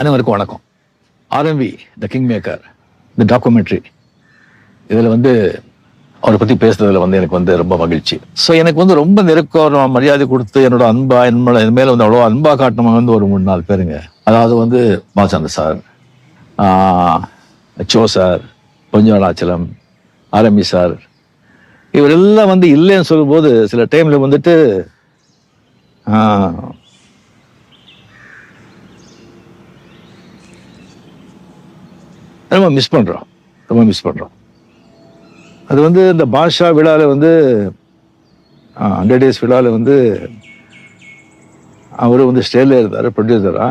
அனைவருக்கும் வணக்கம். RMV the king maker இந்த டாக்குமெண்ட்ரி இதில் அவரை பற்றி பேசுறதுல எனக்கு ரொம்ப மகிழ்ச்சி. ஸோ எனக்கு ரொம்ப நெருக்கம் மரியாதை கொடுத்து என்னோட அன்பா என் மேலே அவ்வளோ அன்பா காட்டணும் ஒரு 3-4 பேருங்க. அதாவது பாலச்சந்தர் சார், சோ சார், பொன்னியின் ஆர்எம்பி சார், இவரெல்லாம் இல்லைன்னு சொல்லும்போது சில டைம்ல ரொம்ப மிஸ் பண்றோம். அது இந்த பாஷா விழாவில் 100 days விழாவில் அவரு ஸ்டேஜில் இருந்தார் ப்ரொடியூசரா.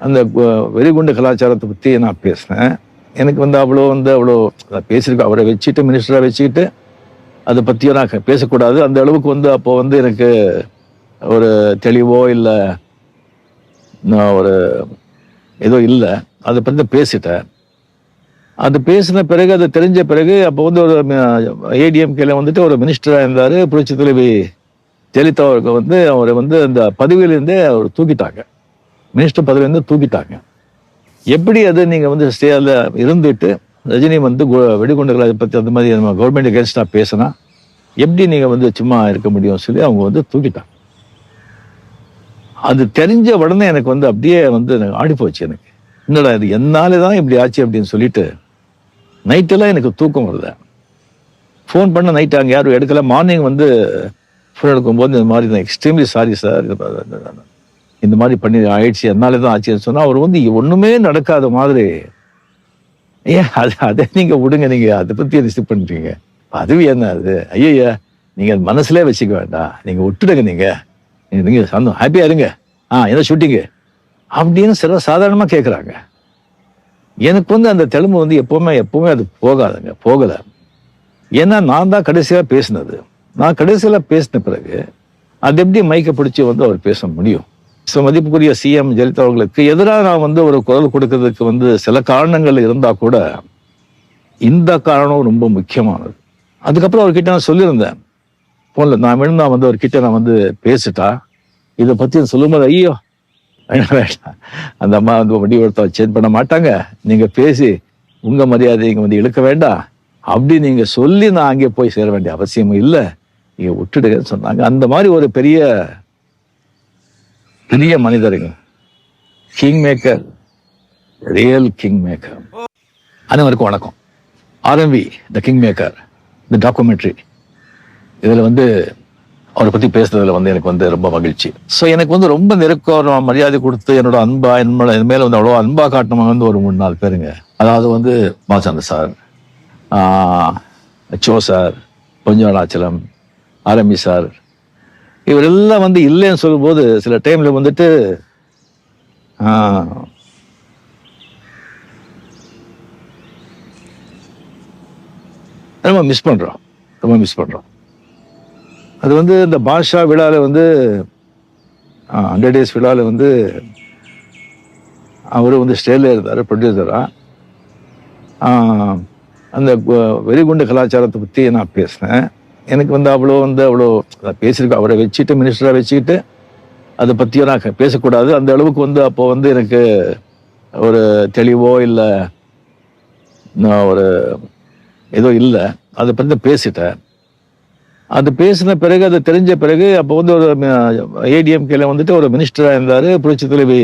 அந்த வெறிகுண்டு கலாச்சாரத்தை பற்றி நான் பேசினேன். எனக்கு அவ்வளோ பேசியிருக்கேன். அவரை வச்சுட்டு மினிஸ்டராக வச்சுக்கிட்டு அதை பற்றியும் நான் பேசக்கூடாது. அந்த அளவுக்கு அப்போ எனக்கு ஒரு தெளிவோ இல்லை ஒரு ஏதோ இல்லை. அதை பற்றி பேசிட்டேன். அது பேசின பிறகு அது தெரிஞ்ச பிறகு அப்போ ஒரு ஏடிஎம்கேல ஒரு மினிஸ்டராக இருந்தார் புரட்சி தலைவி ஜெயலலிதா அவருக்கு அவரை அந்த பதவியிலேருந்தே அவர் தூக்கிட்டாங்க. மினிஸ்டர் பதவியிலேருந்து தூக்கிட்டாங்க. எப்படி அது நீங்கள் ஸ்டேல இருந்துட்டு ரஜினி வெடிகுண்டுகளை பற்றி அந்த மாதிரி நம்ம கவர்மெண்ட் அகேன்ஸ்டாக பேசினா எப்படி நீங்கள் சும்மா இருக்க முடியும் சொல்லி அவங்க தூக்கிட்டாங்க. அது தெரிஞ்ச உடனே எனக்கு அப்படியே ஆடி போச்சு. எனக்கு என்னடா இது என்னாலே தான் இப்படி ஆச்சு அப்படின்னு சொல்லிட்டு நைட்டெல்லாம் எனக்கு தூக்கம் வருது. ஃபோன் பண்ண நைட்டு அங்கே யாரும் எடுக்கல. மார்னிங் ஃபோன் எடுக்கும்போது இந்த மாதிரி தான் எக்ஸ்ட்ரீம்லி சாரி சார், இந்த மாதிரி பண்ணி ஆயிடுச்சு, என்னாலே தான் ஆச்சுன்னு சொன்னால் அவர் ஒன்றுமே நடக்காத மாதிரி அதை நீங்கள் விடுங்க, நீங்கள் அதை பற்றி ரிசீவ் பண்ணுறீங்க, அதுவும் என்ன அது, ஐயா நீங்கள் மனசுலேயே வச்சுக்க வேண்டாம், நீங்கள் விட்டுடுங்க, நீங்கள் சந்தோம் ஹாப்பியாக இருங்க, என்ன ஷூட்டிங்கு அப்படின்னு சாதாரணமாக கேட்குறாங்க. எனக்கு அந்த தெலுங்கு எப்பவுமே அது போகலை. ஏன்னா நான் தான் கடைசியாக பேசினது. நான் கடைசியில் பேசின பிறகு அது எப்படி மைக்கை பிடிச்சி அவர் பேச முடியும்? ஸோ மதிப்புக்குரிய சிஎம் ஜெயலலிதா அவர்களுக்கு எதிராக நான் ஒரு குரல் கொடுக்கறதுக்கு சில காரணங்கள் இருந்தால் கூட இந்த காரணம் ரொம்ப முக்கியமானது. அதுக்கப்புறம் அவர்கிட்ட நான் சொல்லியிருந்தேன் ஃபோனில், நான் வேணும்னா அவர்கிட்ட நான் பேசிட்டா இதை பற்றி சொல்லும்போது ஐயோ வேண்டாம், அந்த அம்மா வடிவத்தை சேஞ்ச் பண்ண மாட்டாங்க, நீங்க பேசி உங்க மரியாதை இங்க இழுக்க வேண்டாம் அப்படி நீங்க சொல்லி நான் அங்கே போய் சேர வேண்டிய அவசியமும் இல்லை, நீங்க விட்டுடுங்கன்னு சொன்னாங்க. அந்த மாதிரி ஒரு பெரிய பெரிய மனிதருங்க, king maker, real king maker. அனைவருக்கும் வணக்கம். ஆர்எம்வி த கிங் மேக்கர் இந்த டாக்குமெண்ட்ரி இதுல அவரை பற்றி பேசுறதுல எனக்கு ரொம்ப மகிழ்ச்சி. ஸோ எனக்கு ரொம்ப நெருக்கம் மரியாதை கொடுத்து என்னோட அன்பா என் மேலே அவ்வளோ அன்பா காட்டணும் ஒரு 3-4 பேருங்க. அதாவது பாலச்சந்தர் சார், சோ சார், பொன்னியின் ஆர்எம்பி சார், இவரெல்லாம் இல்லைன்னு சொல்லும்போது சில டைம்ல ரொம்ப மிஸ் பண்றோம். அது இந்த பாஷா விழாவில் 100 days விழாவில் அவரு ஸ்டேஜில் இருந்தார் ப்ரொடியூசரா. அந்த வெறிகுண்டு கலாச்சாரத்தை பற்றி நான் பேசினேன். எனக்கு அவ்வளோ பேசியிருக்கேன். அவரை வச்சுட்டு மினிஸ்டராக வச்சுக்கிட்டு அதை பற்றியும் நான் பேசக்கூடாது. அந்த அளவுக்கு அப்போ எனக்கு ஒரு தெளிவோ இல்லை ஒரு ஏதோ இல்லை. அதை பற்றி பேசிட்டேன். அது பேசின பிறகு அது தெரிஞ்ச பிறகு அப்போ ஒரு ஏடிஎம்கேல ஒரு மினிஸ்டராக இருந்தார் புரட்சி தலைவி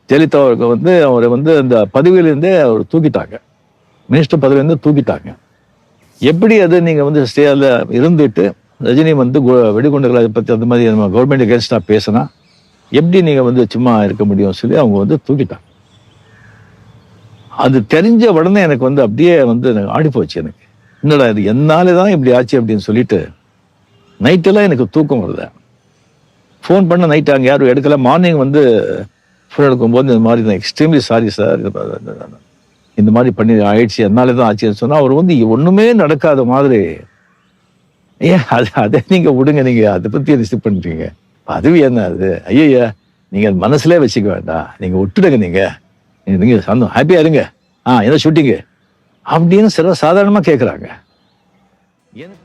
ஜெயலலிதா அவருக்கு அவரை அந்த பதவியிலேருந்தே அவர் தூக்கிட்டாங்க. மினிஸ்டர் பதவியிலேருந்து தூக்கிட்டாங்க. எப்படி அது நீங்கள் ஸ்டேல இருந்துட்டு ரஜினி வெடிகுண்டுகளை பற்றி அந்த மாதிரி நம்ம கவர்மெண்ட் அகேன்ஸ்டாக பேசினா எப்படி நீங்கள் சும்மா இருக்க முடியும் சொல்லி அவங்க தூக்கிட்டாங்க. அது தெரிஞ்ச உடனே எனக்கு அப்படியே ஆடி போச்சு. எனக்கு என்னடா இது என்னாலே தான் இப்படி ஆச்சு அப்படின்னு சொல்லிட்டு நைட்டெல்லாம் எனக்கு தூக்கம் வருது. ஃபோன் பண்ண நைட்டு அங்கே யாரும் எடுக்கல. மார்னிங் ஃபோன் எடுக்கும்போது இந்த மாதிரி தான் எக்ஸ்ட்ரீம்லி சாரி சார், இந்த மாதிரி பண்ணி ஆயிடுச்சு, என்னாலே தான் ஆச்சுன்னு சொன்னால் அவர் ஒன்றுமே நடக்காத மாதிரி அதை நீங்கள் விடுங்க, நீங்கள் அதை பற்றி ரிசீவ் பண்ணுறீங்க, அதுவும் என்ன அது, ஐயா நீங்கள் மனசுலேயே வச்சுக்க வேண்டாம், நீங்கள் விட்டுடுங்க, நீங்கள் சந்தோம் ஹாப்பியாக இருங்க, என்ன ஷூட்டிங்கு அப்படின்னு சாதாரணமாக கேட்குறாங்க. எனக்கு